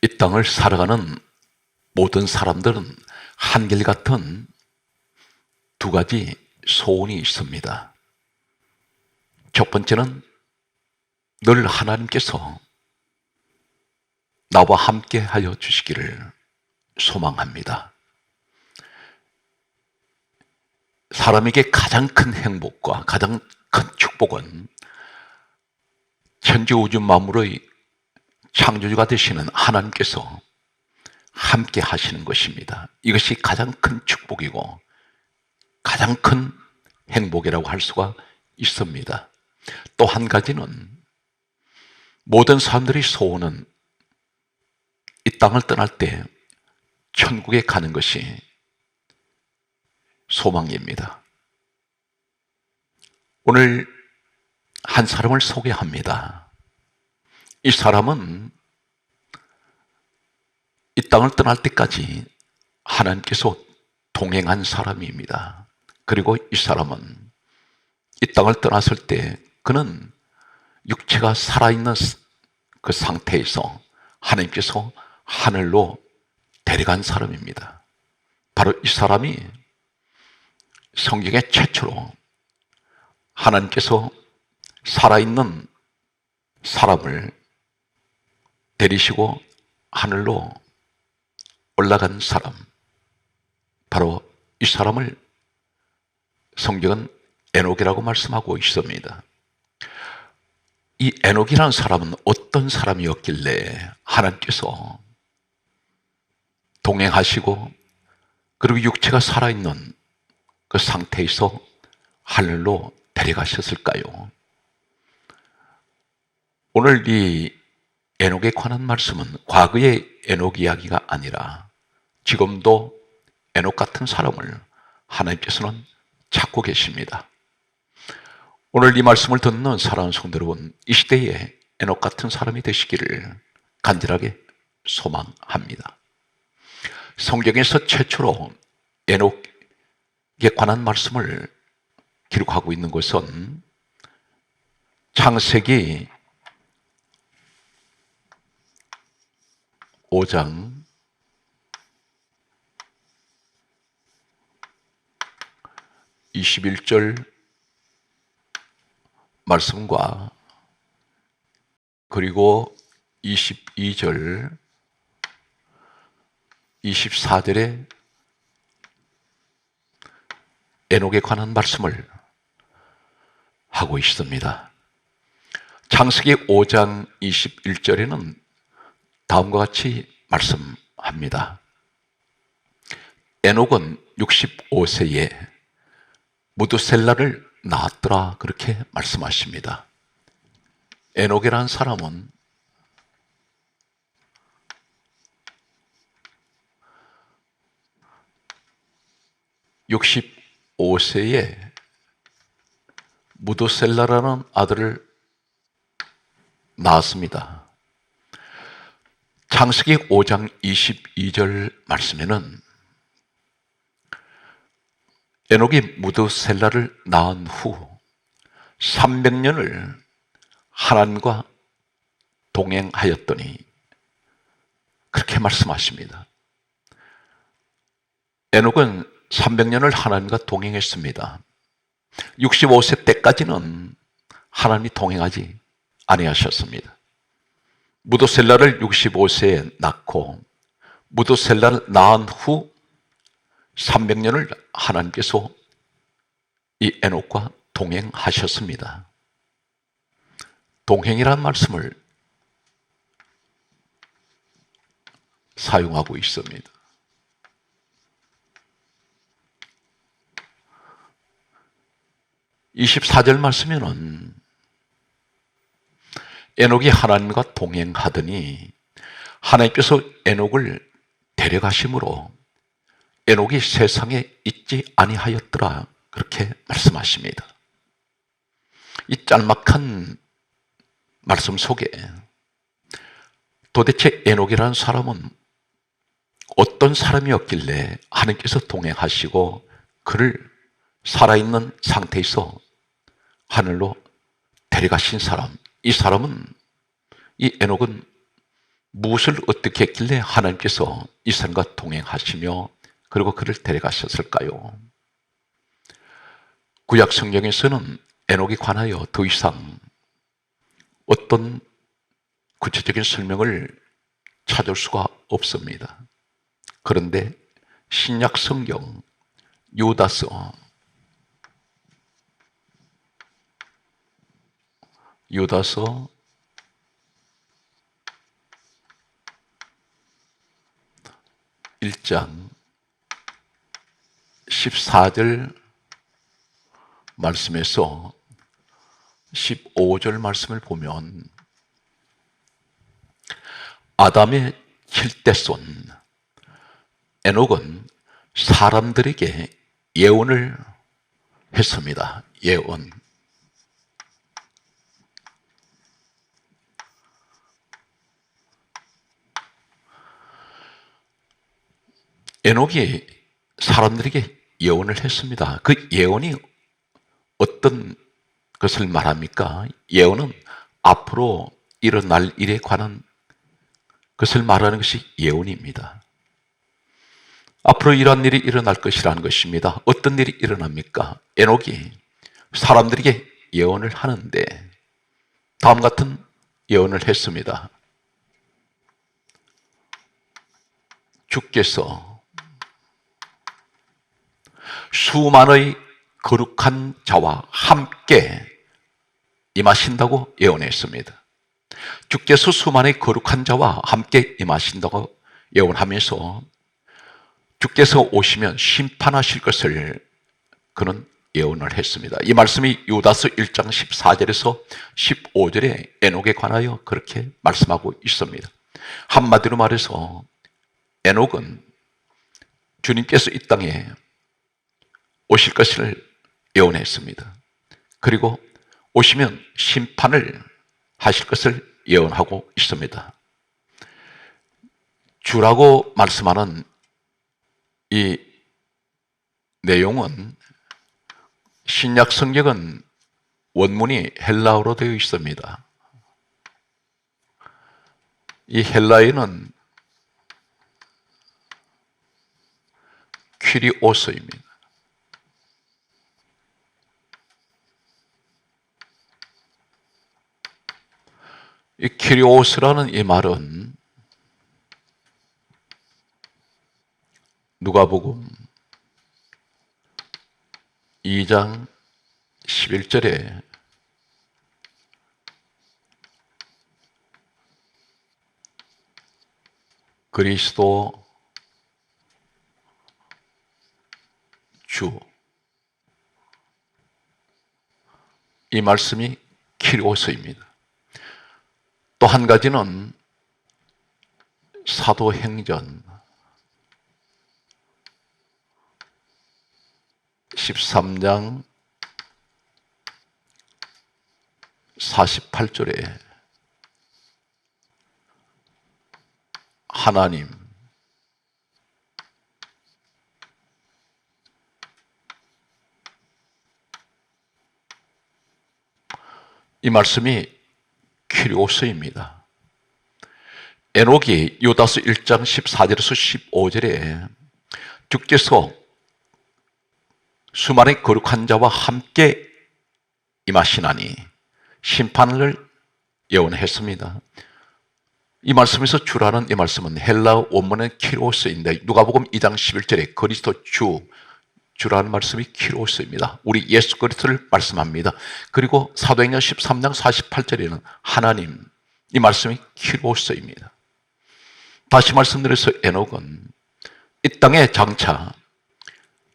이 땅을 살아가는 모든 사람들은 한결같은 두 가지 소원이 있습니다. 첫 번째는 늘 하나님께서 나와 함께 하여 주시기를 소망합니다. 사람에게 가장 큰 행복과 가장 큰 축복은 천지우주 만물의 창조주가 되시는 하나님께서 함께 하시는 것입니다. 이것이 가장 큰 축복이고 가장 큰 행복이라고 할 수가 있습니다. 또 한 가지는 모든 사람들의 소원은 이 땅을 떠날 때 천국에 가는 것이 소망입니다. 오늘 한 사람을 소개합니다. 이 사람은 이 땅을 떠날 때까지 하나님께서 동행한 사람입니다. 그리고 이 사람은 이 땅을 떠났을 때 그는 육체가 살아있는 그 상태에서 하나님께서 하늘로 데려간 사람입니다. 바로 이 사람이 성경에 최초로 하나님께서 살아있는 사람을 데리시고 하늘로 올라간 사람, 바로 이 사람을 성경은 에녹이라고 말씀하고 있습니다. 이 에녹이라는 사람은 어떤 사람이었길래 하나님께서 동행하시고 그리고 육체가 살아있는 그 상태에서 하늘로 데려가셨을까요? 오늘 이 에녹에 관한 말씀은 과거의 에녹 이야기가 아니라 지금도 에녹 같은 사람을 하나님께서는 찾고 계십니다. 오늘 이 말씀을 듣는 사랑하는 성도 여러분, 이 시대에 에녹 같은 사람이 되시기를 간절하게 소망합니다. 성경에서 최초로 에녹에 관한 말씀을 기록하고 있는 것은 창세기 5장 21절 말씀과 그리고 22절, 24절에 에녹에 관한 말씀을 하고 있습니다. 창세기 5장 21절에는 다음과 같이 말씀합니다. 에녹은 65세에 무두셀라를 낳았더라, 그렇게 말씀하십니다. 에녹이라는 사람은 (65세에) 무두셀라라는 아들을 낳았습니다. 창세기 5장 22절 말씀에는 에녹이 무두셀라를 낳은 후 300년을 하나님과 동행하였더니 그렇게 말씀하십니다. 에녹은 300년을 하나님과 동행했습니다. 65세 때까지는 하나님이 동행하지 아니하셨습니다. 무두셀라를 65세에 낳고 무두셀라를 낳은 후 300년을 하나님께서 이 에녹과 동행하셨습니다. 동행이라는 말씀을 사용하고 있습니다. (24절) 말씀에는 에녹이 하나님과 동행하더니 하나님께서 에녹을 데려가심으로 에녹이 세상에 있지 아니하였더라, 그렇게 말씀하십니다. 이 짤막한 말씀 속에 도대체 에녹이라는 사람은 어떤 사람이었길래 하나님께서 동행하시고 그를 살아있는 상태에서 하늘로 데려가신 사람, 이 사람은, 이 에녹은 무엇을 어떻게 했길래 하나님께서 이 사람과 동행하시며 그리고 그를 데려가셨을까요? 구약 성경에서는 에녹에 관하여 더 이상 어떤 구체적인 설명을 찾을 수가 없습니다. 그런데 신약 성경 유다서 1장 14절 말씀에서 15절 말씀을 보면 아담의 7대손 에녹은 사람들에게 예언을 했습니다. 예언. 에녹이 사람들에게 예언을 했습니다. 그 예언이 어떤 것을 말합니까? 예언은 앞으로 일어날 일에 관한 것을 말하는 것이 예언입니다. 앞으로 이러한 일이 일어날 것이라는 것입니다. 어떤 일이 일어납니까? 에녹이 사람들에게 예언을 하는데 다음 같은 예언을 했습니다. 주께서 수만의 거룩한 자와 함께 임하신다고 예언했습니다. 주께서 수만의 거룩한 자와 함께 임하신다고 예언하면서 주께서 오시면 심판하실 것을 그는 예언을 했습니다. 이 말씀이 유다서 1장 14절에서 15절에 에녹에 관하여 그렇게 말씀하고 있습니다. 한마디로 말해서 에녹은 주님께서 이 땅에 오실 것을 예언했습니다. 그리고 오시면 심판을 하실 것을 예언하고 있습니다. 주라고 말씀하는 이 내용은 신약 성경은 원문이 헬라어로 되어 있습니다. 이 헬라어는 퀴리오스입니다. 이 퀴리오스라는 이 말은 누가복음 2장 11절에 그리스도 주, 이 말씀이 키리오스입니다. 또 한 가지는 사도행전 13장 48절에 하나님, 이 말씀이 퀴리오스입니다. 에녹이 유다서 1장 14절에서 15절에 주께서 수많은 거룩한 자와 함께 임하시나니 심판을 예언했습니다. 이 말씀에서 주라는 이 말씀은 헬라 원문은 키로스인데 누가복음 2장 11절에 그리스도 주라는 말씀이 키로스입니다. 우리 예수 그리스도를 말씀합니다. 그리고 사도행전 13장 48절에는 하나님, 이 말씀이 키로스입니다. 다시 말씀드려서 에녹은 이 땅에 장차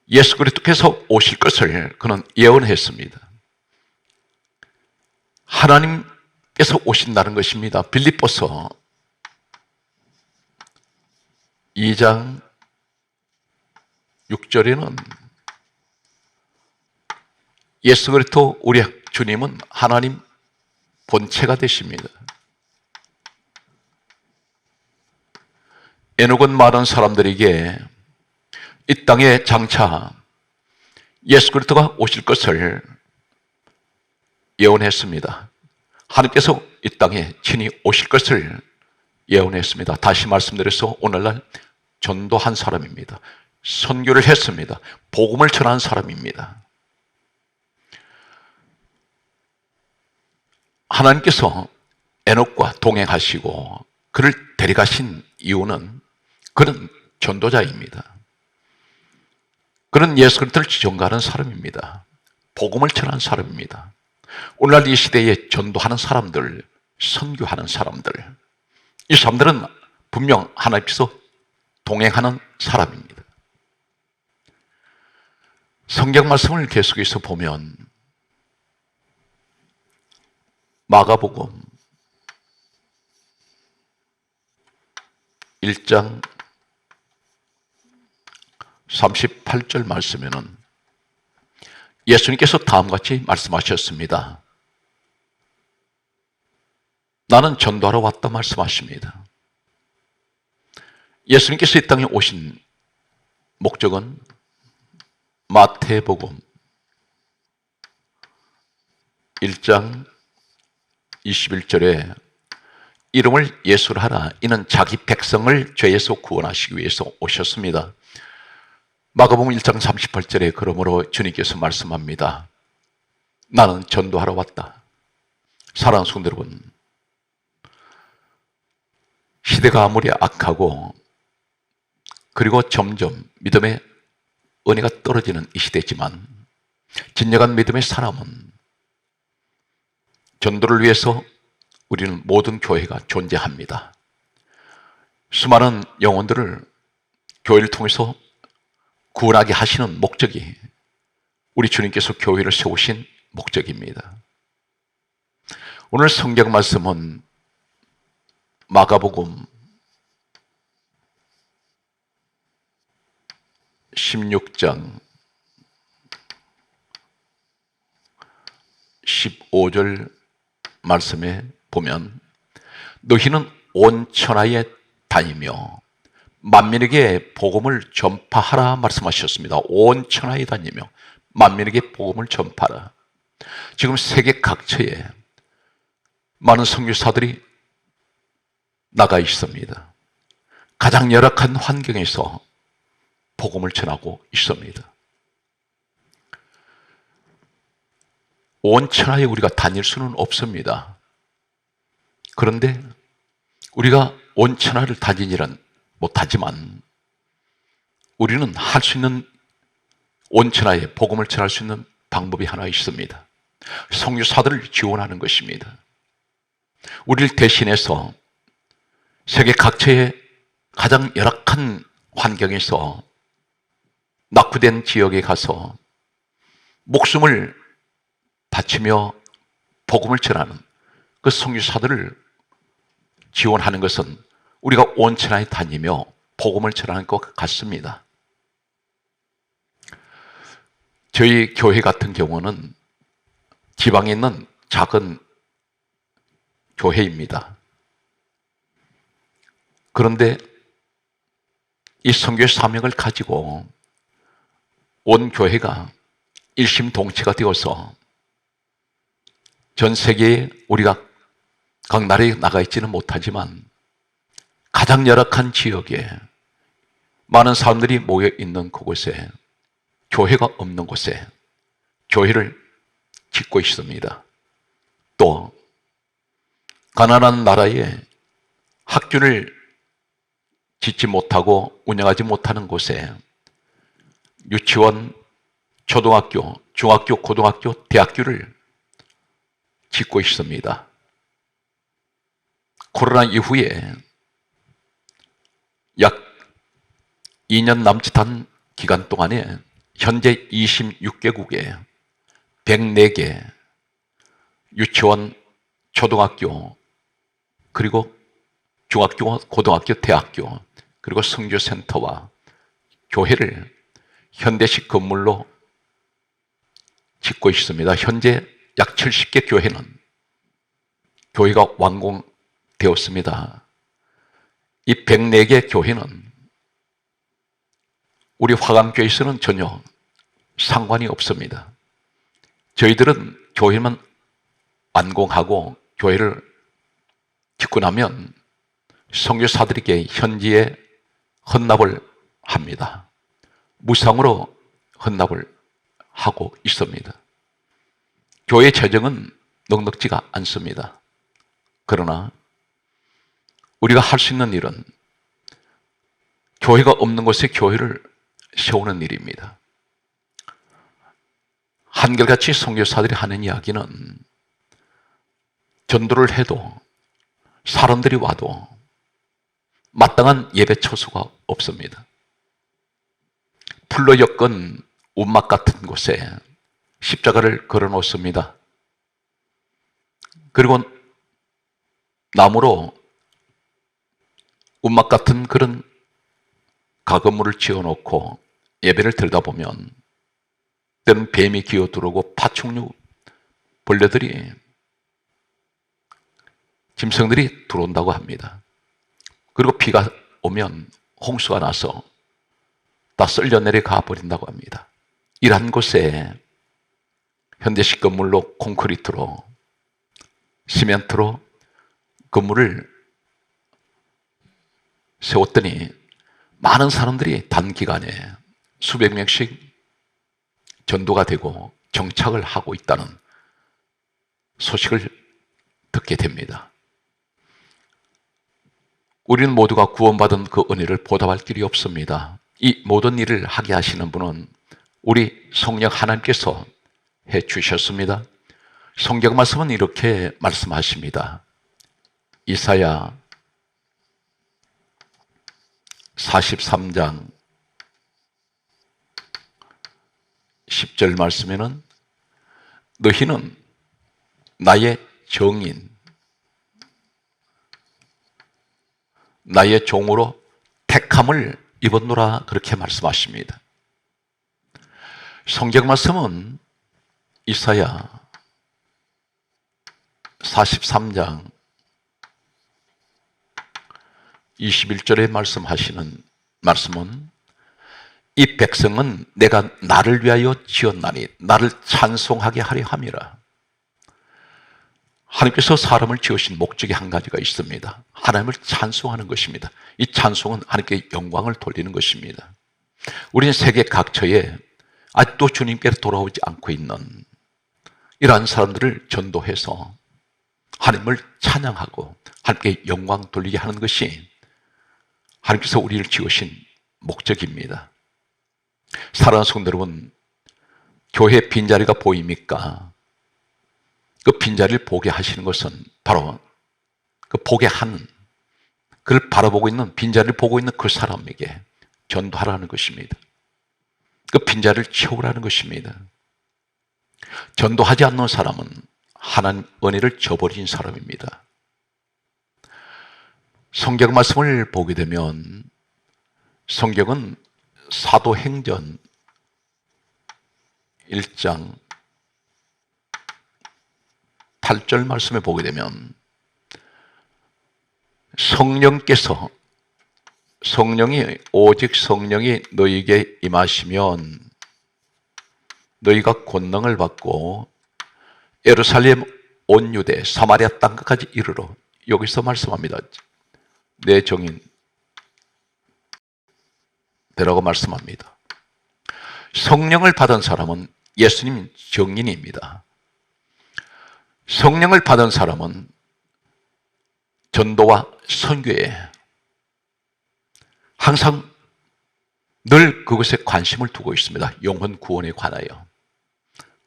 예수 그리스도께서 오실 것을 그는 예언했습니다. 하나님께서 오신다는 것입니다. 빌립보서 2장 6절에는 예수 그리스도 우리 주님은 하나님 본체가 되십니다. 에녹은 많은 사람들에게 이 땅에 장차 예수 그리스도가 오실 것을 예언했습니다. 하나님께서 이 땅에 친히 오실 것을 예언했습니다. 다시 말씀드려서 오늘날 전도한 사람입니다. 선교를 했습니다. 복음을 전한 사람입니다. 하나님께서 에녹과 동행하시고 그를 데려가신 이유는 그는 전도자입니다. 그는 예수 그리스도를 전가하는 사람입니다. 복음을 전하는 사람입니다. 오늘날 이 시대에 전도하는 사람들, 선교하는 사람들, 이 사람들은 분명 하나님께서 동행하는 사람입니다. 성경 말씀을 계속해서 보면 마가복음 1장 38절 말씀에는 예수님께서 다음같이 말씀하셨습니다. 나는 전도하러 왔다 말씀하십니다. 예수님께서 이 땅에 오신 목적은 마태복음 1장 21절에 이름을 예수로 하라. 이는 자기 백성을 죄에서 구원하시기 위해서 오셨습니다. 마가복음 1장 38절에 그러므로 주님께서 말씀합니다. 나는 전도하러 왔다. 사랑하는 성도 여러분, 시대가 아무리 악하고 그리고 점점 믿음의 은혜가 떨어지는 이 시대지만 진정한 믿음의 사람은 전도를 위해서 우리는 모든 교회가 존재합니다. 수많은 영혼들을 교회를 통해서 구원하게 하시는 목적이 우리 주님께서 교회를 세우신 목적입니다. 오늘 성경 말씀은 마가복음 16장 15절 말씀에 보면 너희는 온 천하에 다니며 만민에게 복음을 전파하라 말씀하셨습니다. 온 천하에 다니며 만민에게 복음을 전파하라. 지금 세계 각처에 많은 선교사들이 나가 있습니다. 가장 열악한 환경에서 복음을 전하고 있습니다. 온 천하에 우리가 다닐 수는 없습니다. 그런데 우리가 온 천하를 다니지는 못하지만 우리는 할 수 있는 온 천하에 복음을 전할 수 있는 방법이 하나 있습니다. 선교사들을 지원하는 것입니다. 우리를 대신해서 세계 각처의 가장 열악한 환경에서 낙후된 지역에 가서 목숨을 바치며 복음을 전하는 그 선교사들을 지원하는 것은 우리가 온 천하에 다니며 복음을 전하는 것 같습니다. 저희 교회 같은 경우는 지방에 있는 작은 교회입니다. 그런데 이 선교의 사명을 가지고 온 교회가 일심동체가 되어서 전 세계에 우리가 각 나라에 나가 있지는 못하지만 가장 열악한 지역에 많은 사람들이 모여 있는 그곳에 교회가 없는 곳에 교회를 짓고 있습니다. 또 가난한 나라에 학교를 짓지 못하고 운영하지 못하는 곳에 유치원, 초등학교, 중학교, 고등학교, 대학교를 짓고 있습니다. 코로나 이후에 약 2년 남짓한 기간 동안에 현재 26개국에 104개 유치원, 초등학교, 그리고 중학교, 고등학교, 대학교, 그리고 선교센터와 교회를 현대식 건물로 짓고 있습니다. 현재 약 70개 교회는 교회가 완공되었습니다. 이 104개 교회는 우리 화감교회에서는 전혀 상관이 없습니다. 저희들은 교회만 완공하고 교회를 짓고 나면 선교사들에게 현지에 헌납을 합니다. 무상으로 헌납을 하고 있습니다. 교회 재정은 넉넉지가 않습니다. 그러나 우리가 할 수 있는 일은 교회가 없는 곳에 교회를 세우는 일입니다. 한결같이 선교사들이 하는 이야기는 전도를 해도 사람들이 와도 마땅한 예배 처소가 없습니다. 풀로 엮은 움막 같은 곳에 십자가를 걸어 놓습니다. 그리고 나무로 움막 같은 그런 가건물을 지어놓고 예배를 드리다 보면 때는 뱀이 기어들어오고 파충류, 벌레들이, 짐승들이 들어온다고 합니다. 그리고 비가 오면 홍수가 나서 다 쓸려 내려가 버린다고 합니다. 이러한 곳에 현대식 건물로 콘크리트로 시멘트로 건물을 세웠더니 많은 사람들이 단기간에 수백 명씩 전도가 되고 정착을 하고 있다는 소식을 듣게 됩니다. 우리는 모두가 구원받은 그 은혜를 보답할 길이 없습니다. 이 모든 일을 하게 하시는 분은 우리 성령 하나님께서 해 주셨습니다. 성경 말씀은 이렇게 말씀하십니다. 이사야 43장 10절 말씀에는 너희는 나의 정인, 나의 종으로 택함을 입었노라 그렇게 말씀하십니다. 성경 말씀은 이사야 43장 21절에 말씀하시는 말씀은 이 백성은 내가 나를 위하여 지었나니 나를 찬송하게 하려 함이라. 하나님께서 사람을 지으신 목적이 한 가지가 있습니다. 하나님을 찬송하는 것입니다. 이 찬송은 하나님께 영광을 돌리는 것입니다. 우리는 세계 각처에 아직도 주님께로 돌아오지 않고 있는 이러한 사람들을 전도해서 하나님을 찬양하고 하나님께 영광 돌리게 하는 것이 하나님께서 우리를 지으신 목적입니다. 사랑하는 성도 여러분, 교회 빈자리가 보입니까? 그 빈자리를 보게 하시는 것은 바로 그 보게 하는, 그를 바라보고 있는, 빈자리를 보고 있는 그 사람에게 전도하라는 것입니다. 그 빈자리를 채우라는 것입니다. 전도하지 않는 사람은 하나님 은혜를 저버린 사람입니다. 성경 말씀을 보게 되면 성경은 사도행전 1장 8절 말씀에 보게 되면 오직 성령이 너희에게 임하시면 너희가 권능을 받고 예루살렘 온 유대 사마리아 땅까지 이르러, 여기서 말씀합니다. 내 정인 되라고 말씀합니다. 성령을 받은 사람은 예수님 정인입니다. 성령을 받은 사람은 전도와 선교에 항상 늘 그것에 관심을 두고 있습니다. 영혼 구원에 관하여.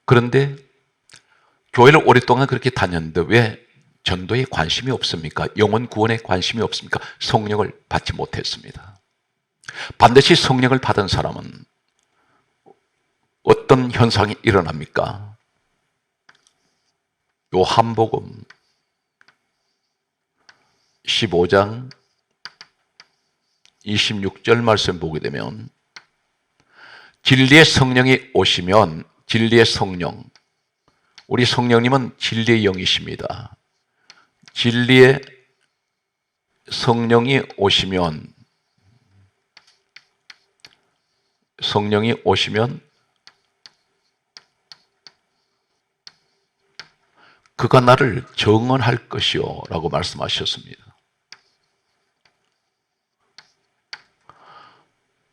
그런데 교회를 오랫동안 그렇게 다녔는데 왜 전도에 관심이 없습니까? 영혼 구원에 관심이 없습니까? 성령을 받지 못했습니다. 반드시 성령을 받은 사람은 어떤 현상이 일어납니까? 요한복음 15장 26절 말씀 보게 되면 진리의 성령이 오시면, 진리의 성령, 우리 성령님은 진리의 영이십니다. 진리의 성령이 오시면 그가 나를 정언할 것이요 라고 말씀하셨습니다.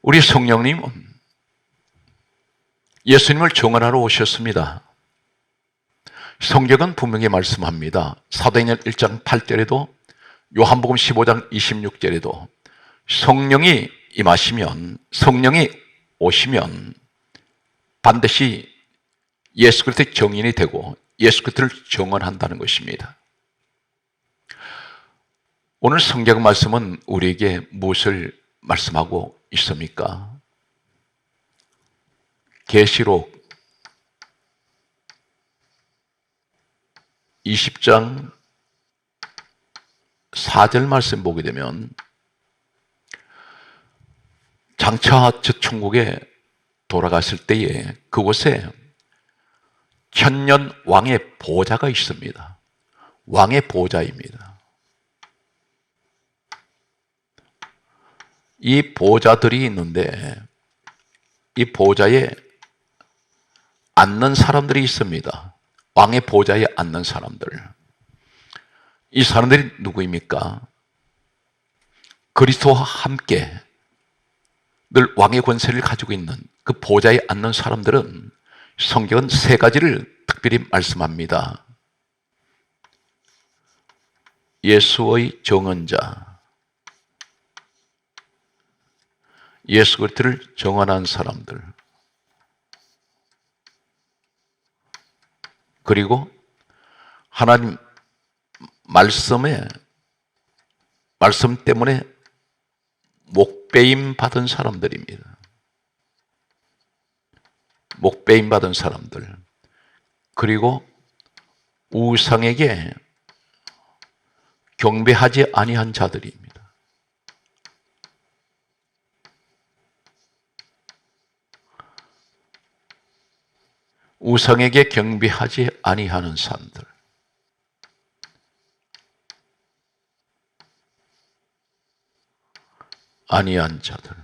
우리 성령님은 예수님을 정언하러 오셨습니다. 성경은 분명히 말씀합니다. 사도행전 1장 8절에도 요한복음 15장 26절에도 성령이 임하시면, 성령이 오시면 반드시 예수 그리스도의 정인이 되고 예수 그리스도를 정언한다는 것입니다. 오늘 성경 말씀은 우리에게 무엇을 말씀하고 있습니까? 계시록 20장 4절 말씀 보게 되면 장차 저 천국에 돌아갔을 때에 그곳에 천년 왕의 보좌가 있습니다. 왕의 보좌입니다. 이 보좌들이 있는데 이 보좌에 앉는 사람들이 있습니다. 왕의 보좌에 앉는 사람들. 이 사람들이 누구입니까? 그리스도와 함께 늘 왕의 권세를 가지고 있는 그 보좌에 앉는 사람들은 성경은 세 가지를 특별히 말씀합니다. 예수의 정언자, 예수 그리스도를 정언한 사람들, 그리고 하나님 말씀 때문에 목배임 받은 사람들입니다. 목배임 받은 사람들, 그리고 우상에게 경배하지 아니한 자들입니다. 우상에게 경배하지 아니하는 사람들, 아니한 자들,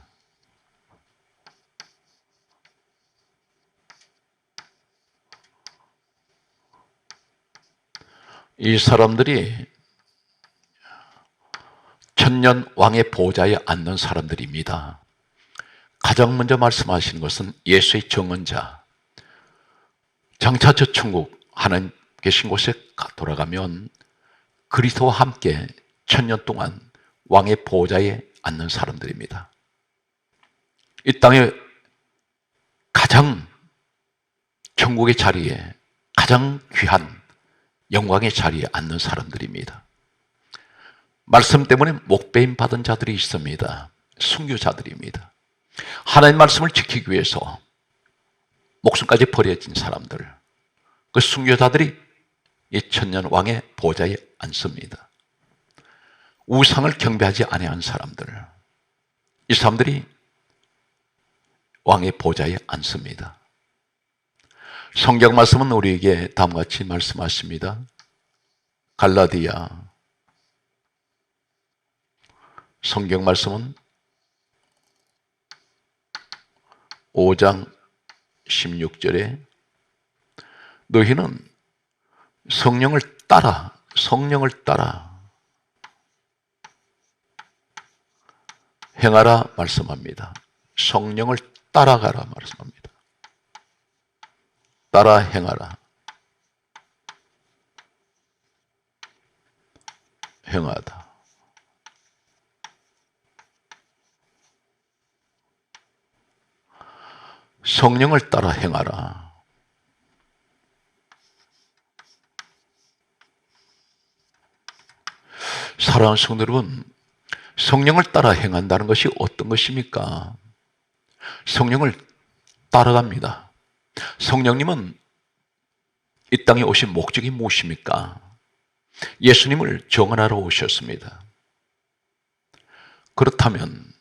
이 사람들이 천년 왕의 보좌에 앉는 사람들입니다. 가장 먼저 말씀하시는 것은 예수의 정언자. 장차 저 천국 하나님 계신 곳에 돌아가면 그리스도와 함께 천년 동안 왕의 보좌에 앉는 사람들입니다. 이 땅에 가장 천국의 자리에 가장 귀한 영광의 자리에 앉는 사람들입니다. 말씀 때문에 목배임 받은 자들이 있습니다. 순교자들입니다. 하나님 말씀을 지키기 위해서 목숨까지 버려진 사람들, 그 순교자들이 이 천년 왕의 보좌에 앉습니다. 우상을 경배하지 아니한 사람들, 이 사람들이 왕의 보좌에 앉습니다. 성경 말씀은 우리에게 다음과 같이 말씀하십니다. 갈라디아 성경 말씀은 5장 16절에 너희는 성령을 따라 행하라 말씀합니다. 성령을 따라가라 말씀합니다. 따라 행하라. 행하다. 성령을 따라 행하라. 사랑하는 성도 여러분, 성령을 따라 행한다는 것이 어떤 것입니까? 성령을 따라갑니다. 성령님은 이 땅에 오신 목적이 무엇입니까? 예수님을 정언하러 오셨습니다. 그렇다면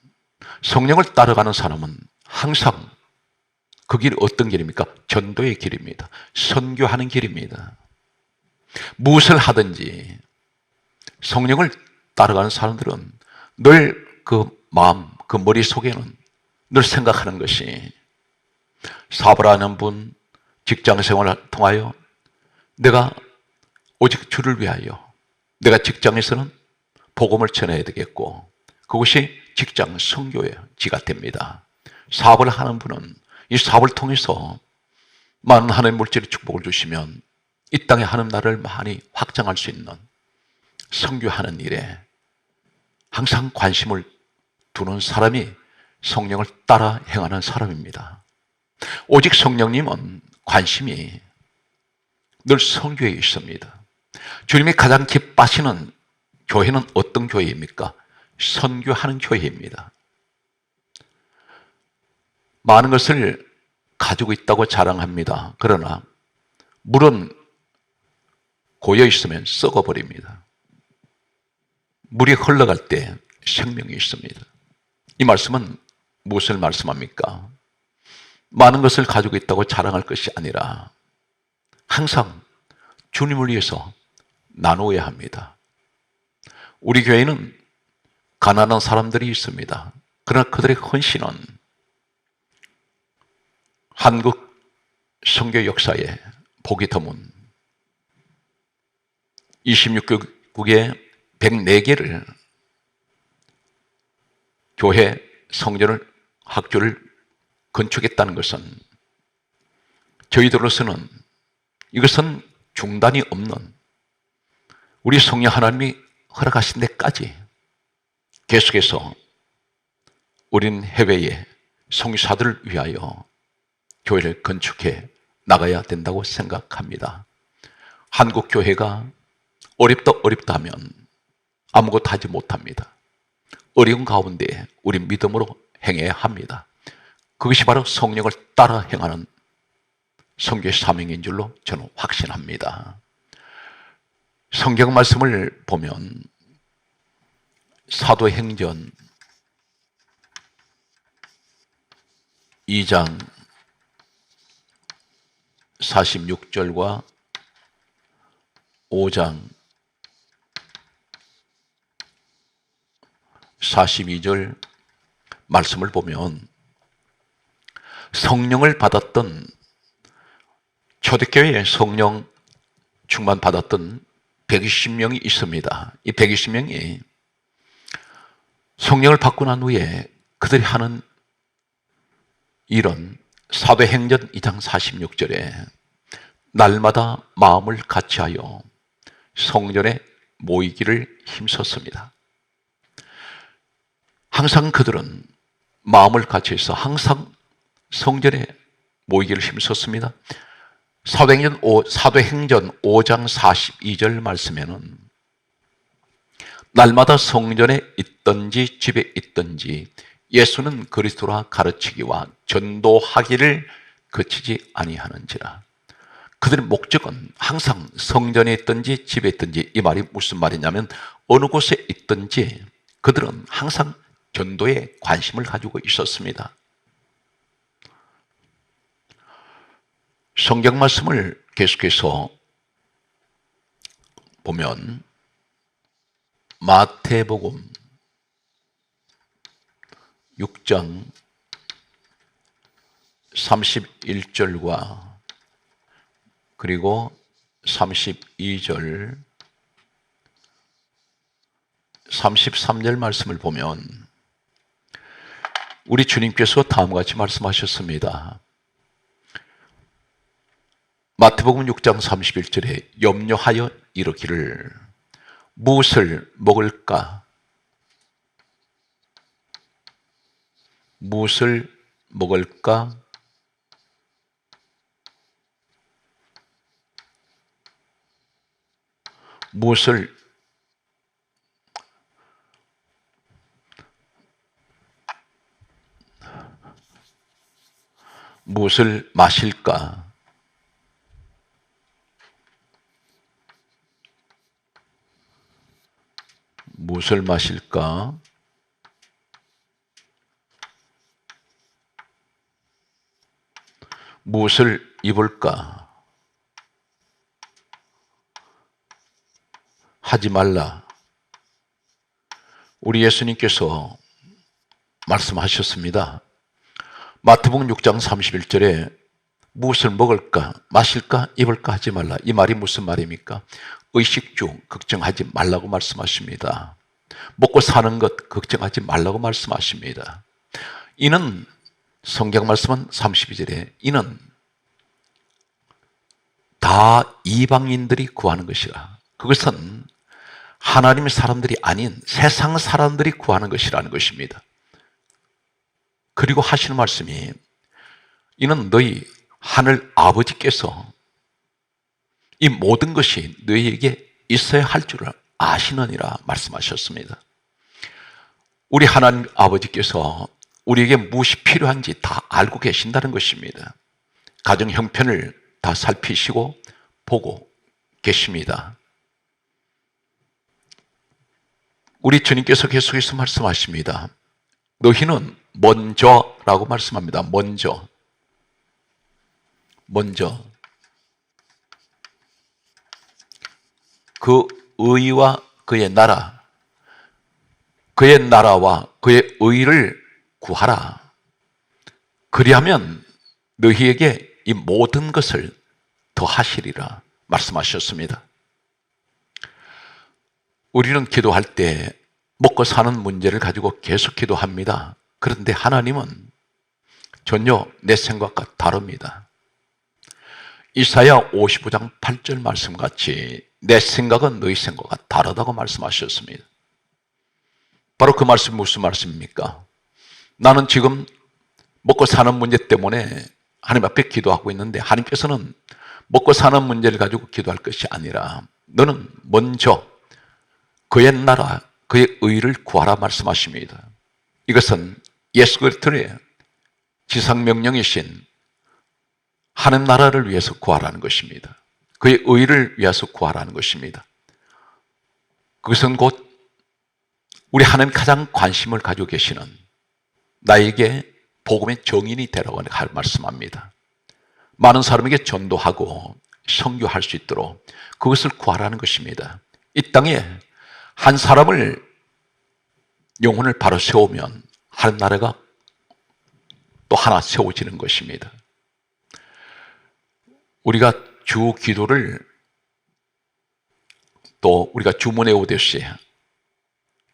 성령을 따라가는 사람은 항상 그 길이 어떤 길입니까? 전도의 길입니다. 선교하는 길입니다. 무엇을 하든지 성령을 따라가는 사람들은 늘 그 마음, 그 머릿속에는 늘 생각하는 것이 사업을 하는 분, 직장생활을 통하여 내가 오직 주를 위하여 내가 직장에서는 복음을 전해야 되겠고 그것이 직장 선교의 지가 됩니다. 사업을 하는 분은 이 사업을 통해서 많은 하나님의 물질의 축복을 주시면 이 땅에 하나님 나라를 많이 확장할 수 있는 선교하는 일에 항상 관심을 두는 사람이 성령을 따라 행하는 사람입니다. 오직 성령님은 관심이 늘 선교에 있습니다. 주님이 가장 기뻐하시는 교회는 어떤 교회입니까? 선교하는 교회입니다. 많은 것을 가지고 있다고 자랑합니다. 그러나 물은 고여 있으면 썩어버립니다. 물이 흘러갈 때 생명이 있습니다. 이 말씀은 무엇을 말씀합니까? 많은 것을 가지고 있다고 자랑할 것이 아니라 항상 주님을 위해서 나누어야 합니다. 우리 교회는 가난한 사람들이 있습니다. 그러나 그들의 헌신은 한국 선교 역사에 보기 드문 26개국에 104개를 교회 성전을 학교를 건축했다는 것은 저희들로서는 이것은 중단이 없는 우리 성령 하나님이 허락하신 데까지 계속해서 우린 해외에 성교사들을 위하여 교회를 건축해 나가야 된다고 생각합니다. 한국 교회가 어렵다 하면 아무것도 하지 못합니다. 어려운 가운데 우리 믿음으로 행해야 합니다. 그것이 바로 성령을 따라 행하는 선교의 사명인 줄로 저는 확신합니다. 성경 말씀을 보면 사도행전 2장 46절과 5장 42절 말씀을 보면 성령을 받았던 초대교회에 성령 충만 받았던 120명이 있습니다. 이 120명이 성령을 받고 난 후에 그들이 하는 일은 사도행전 2장 46절에 날마다 마음을 같이하여 성전에 모이기를 힘썼습니다. 항상 그들은 마음을 같이해서 항상 성전에 모이기를 힘썼습니다. 사도행전 5장 42절 말씀에는 날마다 성전에 있든지 집에 있든지 예수는 그리스도라 가르치기와 전도하기를 그치지 아니하는지라. 그들의 목적은 항상 성전에 있든지 집에 있든지, 이 말이 무슨 말이냐면 어느 곳에 있든지 그들은 항상 전도에 관심을 가지고 있었습니다. 성경 말씀을 계속해서 보면 마태복음 6장 31절과 그리고 32절 33절 말씀을 보면 우리 주님께서 다음과 같이 말씀하셨습니다. 마태복음 6장 31절에 염려하여 이르기를 무엇을 먹을까? 무엇을 먹을까? 무엇을 마실까? 무엇을 마실까? 무엇을 입을까? 하지 말라. 우리 예수님께서 말씀하셨습니다. 마태복음 6장 31절에 무엇을 먹을까, 마실까, 입을까 하지 말라. 이 말이 무슨 말입니까? 의식주 걱정하지 말라고 말씀하십니다. 먹고 사는 것 걱정하지 말라고 말씀하십니다. 이는 성경 말씀은 32절에 이는 다 이방인들이 구하는 것이라. 그것은 하나님의 사람들이 아닌 세상 사람들이 구하는 것이라는 것입니다. 그리고 하시는 말씀이 이는 너희 하늘 아버지께서 이 모든 것이 너희에게 있어야 할 줄을 아시느니라 말씀하셨습니다. 우리 하나님 아버지께서 우리에게 무엇이 필요한지 다 알고 계신다는 것입니다. 가정 형편을 다 살피시고 보고 계십니다. 우리 주님께서 계속해서 말씀하십니다. 너희는 먼저라고 말씀합니다. 먼저. 그 의와 그의 나라, 그의 나라와 그의 의를 구하라. 그리하면 너희에게 이 모든 것을 더하시리라 말씀하셨습니다. 우리는 기도할 때 먹고 사는 문제를 가지고 계속 기도합니다. 그런데 하나님은 전혀 내 생각과 다릅니다. 이사야 55장 8절 말씀같이 내 생각은 너희 생각과 다르다고 말씀하셨습니다. 바로 그 말씀이 무슨 말씀입니까? 나는 지금 먹고 사는 문제 때문에 하나님 앞에 기도하고 있는데 하나님께서는 먹고 사는 문제를 가지고 기도할 것이 아니라 너는 먼저 그의 나라, 그의 의를 구하라 말씀하십니다. 이것은 예수 그리스도의 지상명령이신 하나님 나라를 위해서 구하라는 것입니다. 그의 의를 위해서 구하라는 것입니다. 그것은 곧 우리 하나님 가장 관심을 가지고 계시는 나에게 복음의 정인이 되라고 말씀합니다. 많은 사람에게 전도하고 선교할 수 있도록 그것을 구하라는 것입니다. 이 땅에 한 사람을 영혼을 바로 세우면 하나님 나라가 또 하나 세워지는 것입니다. 우리가 주 기도를 또 우리가 주문에 오듯이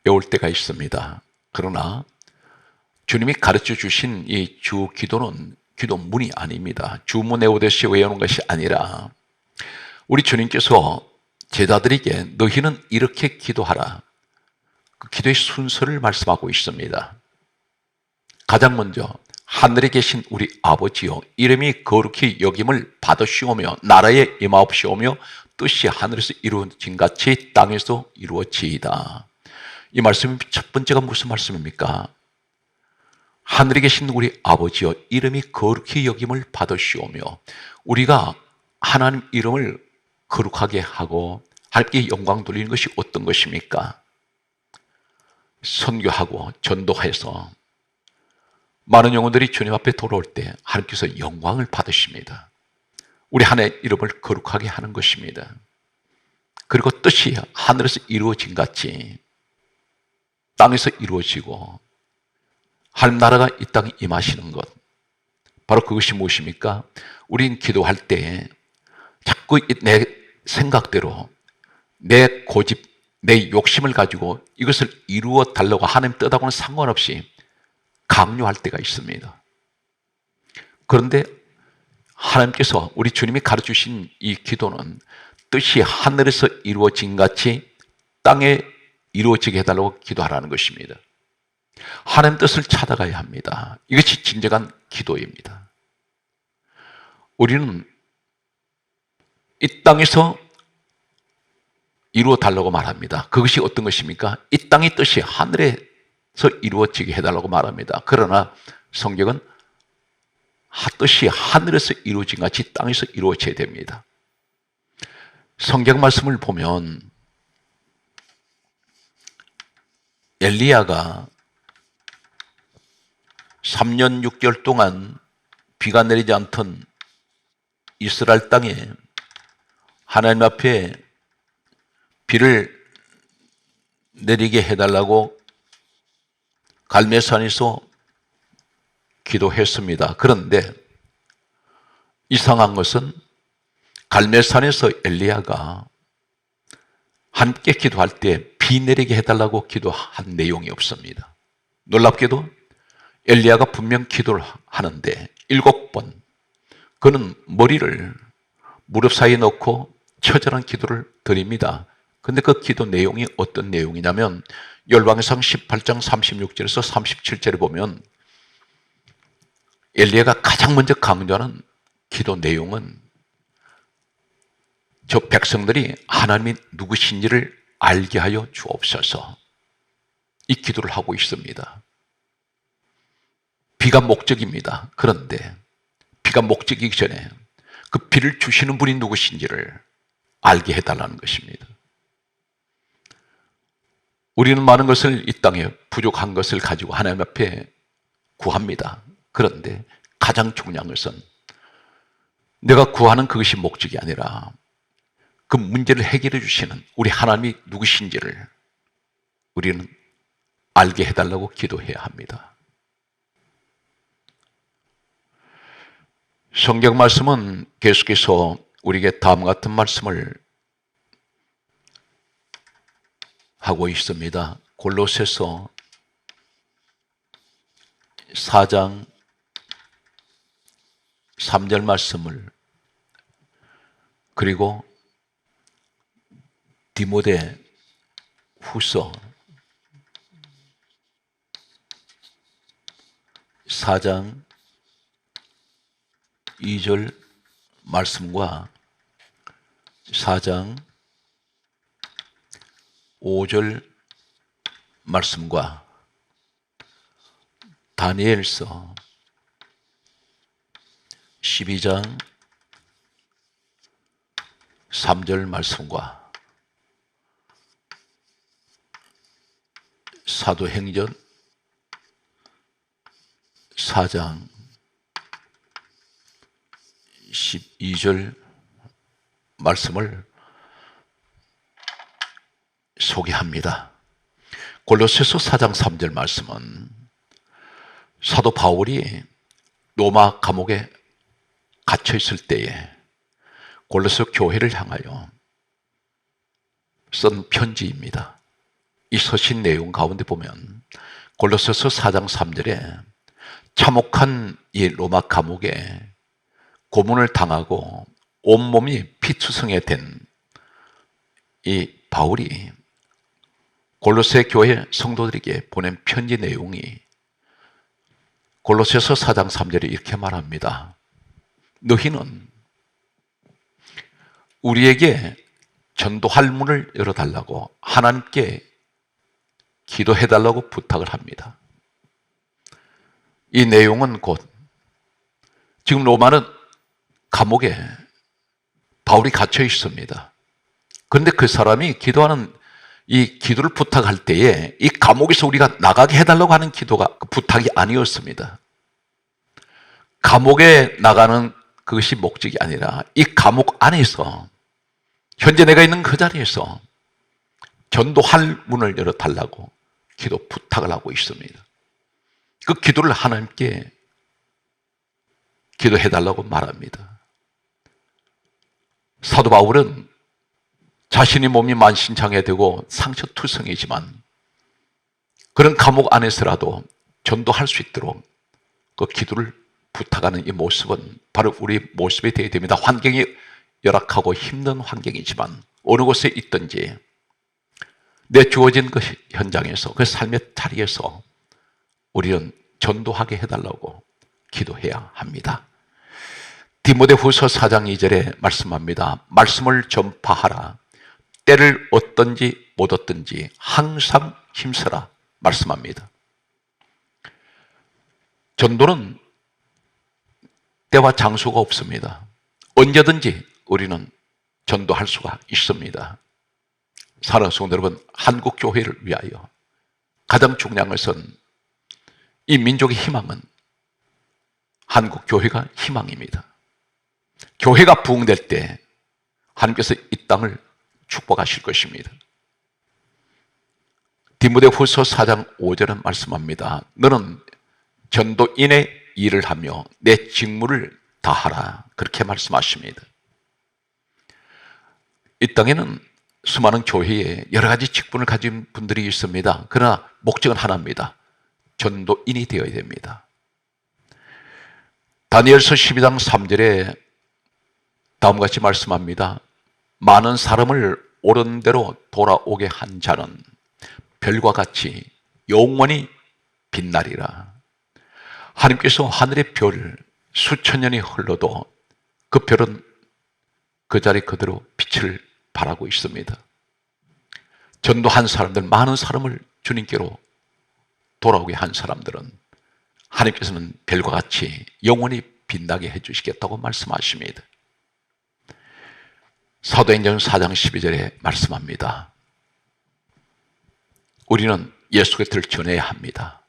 외울 때가 있습니다. 그러나 주님이 가르쳐 주신 이 주 기도는 기도문이 아닙니다. 주문에 오듯이 외우는 것이 아니라 우리 주님께서 제자들에게 너희는 이렇게 기도하라. 그 기도의 순서를 말씀하고 있습니다. 가장 먼저 하늘에 계신 우리 아버지여 이름이 거룩히 여김을 받으시오며 나라에 임하옵시오며 뜻이 하늘에서 이루어진 같이 땅에서 이루어지이다. 이 말씀이 첫 번째가 무슨 말씀입니까? 하늘에 계신 우리 아버지여 이름이 거룩히 여김을 받으시오며 우리가 하나님 이름을 거룩하게 하고 하나님께 영광 돌리는 것이 어떤 것입니까? 선교하고 전도해서 많은 영혼들이 주님 앞에 돌아올 때 하나님께서 영광을 받으십니다. 우리 하나님의 이름을 거룩하게 하는 것입니다. 그리고 뜻이 하늘에서 이루어진 같이 땅에서 이루어지고 하나님 나라가 이 땅에 임하시는 것, 바로 그것이 무엇입니까? 우린 기도할 때 자꾸 내 생각대로 내 고집, 내 욕심을 가지고 이것을 이루어 달라고 하나님 뜻하고는 상관없이 강요할 때가 있습니다. 그런데 하나님께서 우리 주님이 가르쳐주신 이 기도는 뜻이 하늘에서 이루어진 같이 땅에 이루어지게 해달라고 기도하라는 것입니다. 하나님 뜻을 찾아가야 합니다. 이것이 진정한 기도입니다. 우리는 이 땅에서 이루어 달라고 말합니다. 그것이 어떤 것입니까? 이 땅의 뜻이 하늘에서 이루어지게 해달라고 말합니다. 그러나 성경은 뜻이 하늘에서 이루어진 같이 땅에서 이루어져야 됩니다. 성경 말씀을 보면 엘리야가 3년 6개월 동안 비가 내리지 않던 이스라엘 땅에 하나님 앞에 비를 내리게 해달라고 갈멜산에서 기도했습니다. 그런데 이상한 것은 갈멜산에서 엘리야가 함께 기도할 때 비 내리게 해달라고 기도한 내용이 없습니다. 놀랍게도 엘리야가 분명 기도를 하는데 7번 그는 머리를 무릎 사이에 넣고 처절한 기도를 드립니다. 근데 그 기도 내용이 어떤 내용이냐면 열왕기상 18장 36절에서 37절에 보면 엘리야가 가장 먼저 강조하는 기도 내용은 저 백성들이 하나님이 누구신지를 알게 하여 주옵소서, 이 기도를 하고 있습니다. 비가 목적입니다. 그런데 비가 목적이기 전에 그 비를 주시는 분이 누구신지를 알게 해달라는 것입니다. 우리는 많은 것을 이 땅에 부족한 것을 가지고 하나님 앞에 구합니다. 그런데 가장 중요한 것은 내가 구하는 그것이 목적이 아니라 그 문제를 해결해 주시는 우리 하나님이 누구신지를 우리는 알게 해달라고 기도해야 합니다. 성경 말씀은 계속해서 우리에게 다음과 같은 말씀을 하고 있습니다. 골로새서 4장 3절 말씀을, 그리고 디모데 후서 4장 2절 말씀과 4장 5절 말씀과 다니엘서 12장 3절 말씀과 사도행전 4장 12절 말씀을 소개합니다. 골로새서 4장 3절 말씀은 사도 바울이 로마 감옥에 갇혀 있을 때에 골로새 교회를 향하여 쓴 편지입니다. 이 서신 내용 가운데 보면 골로새서 4장 3절에 참혹한 이 로마 감옥에 고문을 당하고 온몸이 피투성이 된 이 바울이 골로새 교회 성도들에게 보낸 편지 내용이 골로새서 4장 3절에 이렇게 말합니다. 너희는 우리에게 전도할 문을 열어달라고 하나님께 기도해달라고 부탁을 합니다. 이 내용은 곧 지금 로마는 감옥에 바울이 갇혀 있습니다. 그런데 그 사람이 기도하는 이 기도를 부탁할 때에 이 감옥에서 우리가 나가게 해달라고 하는 기도가 부탁이 아니었습니다. 감옥에 나가는 그것이 목적이 아니라 이 감옥 안에서 현재 내가 있는 그 자리에서 전도할 문을 열어달라고 기도 부탁을 하고 있습니다. 그 기도를 하나님께 기도해달라고 말합니다. 사도 바울은 자신의 몸이 만신창이되고 상처투성이지만 그런 감옥 안에서라도 전도할 수 있도록 그 기도를 부탁하는 이 모습은 바로 우리 모습이 되어야 됩니다. 환경이 열악하고 힘든 환경이지만 어느 곳에 있든지 내 주어진 그 현장에서 그 삶의 자리에서 우리는 전도하게 해달라고 기도해야 합니다. 디모데후서 4장 2절에 말씀합니다. 말씀을 전파하라. 때를 얻든지 못 얻든지 항상 힘써라 말씀합니다. 전도는 때와 장소가 없습니다. 언제든지 우리는 전도할 수가 있습니다. 사랑하는 성도 여러분, 한국 교회를 위하여 가장 중요한 것은 이 민족의 희망은 한국 교회가 희망입니다. 교회가 부흥될 때 하나님께서 이 땅을 축복하실 것입니다. 디모데후서 4장 5절은 말씀합니다. 너는 전도인의 일을 하며 내 직무를 다하라. 그렇게 말씀하십니다. 이 땅에는 수많은 교회에 여러 가지 직분을 가진 분들이 있습니다. 그러나 목적은 하나입니다. 전도인이 되어야 됩니다. 다니엘서 12장 3절에 다음과 같이 말씀합니다. 많은 사람을 옳은 대로 돌아오게 한 자는 별과 같이 영원히 빛나리라. 하나님께서 하늘의 별 수천 년이 흘러도 그 별은 그 자리 그대로 빛을 발하고 있습니다. 전도한 사람들, 많은 사람을 주님께로 돌아오게 한 사람들은 하나님께서는 별과 같이 영원히 빛나게 해주시겠다고 말씀하십니다. 사도행전 4장 12절에 말씀합니다. 우리는 예수 그리스도를 전해야 합니다.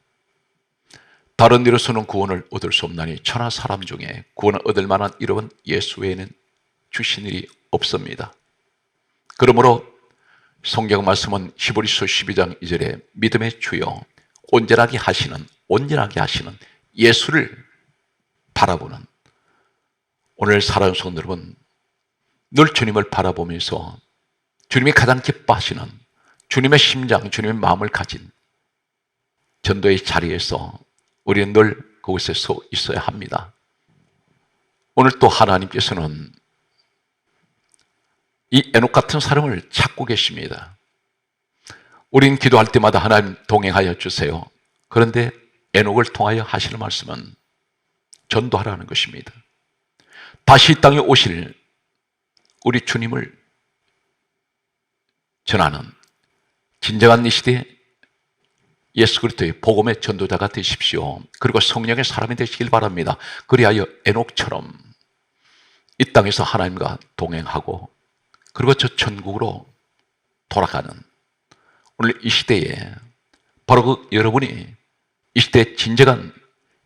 다른 이로서는 구원을 얻을 수 없나니 천하 사람 중에 구원을 얻을 만한 이름은 예수 외에는 주신 일이 없습니다. 그러므로 성경 말씀은 히브리서 12장 2절에 믿음의 주요 온전하게 하시는 예수를 바라보는, 오늘 사랑하는 성도 여러분, 늘 주님을 바라보면서 주님이 가장 기뻐하시는 주님의 심장, 주님의 마음을 가진 전도의 자리에서 우리는 늘 그곳에 서 있어야 합니다. 오늘 또 하나님께서는 이 에녹 같은 사람을 찾고 계십니다. 우린 기도할 때마다 하나님 동행하여 주세요. 그런데 에녹을 통하여 하시는 말씀은 전도하라는 것입니다. 다시 이 땅에 오실 우리 주님을 전하는 진정한 이 시대에 예수 그리스도의 복음의 전도자가 되십시오. 그리고 성령의 사람이 되시길 바랍니다. 그리하여 에녹처럼 이 땅에서 하나님과 동행하고 그리고 저 천국으로 돌아가는 오늘 이 시대에 바로 그 여러분이 이 시대의 진정한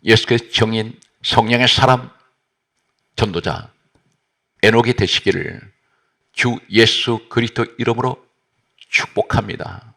예수의 정인, 성령의 사람, 전도자 에녹이 되시기를 주 예수 그리스도 이름으로 축복합니다.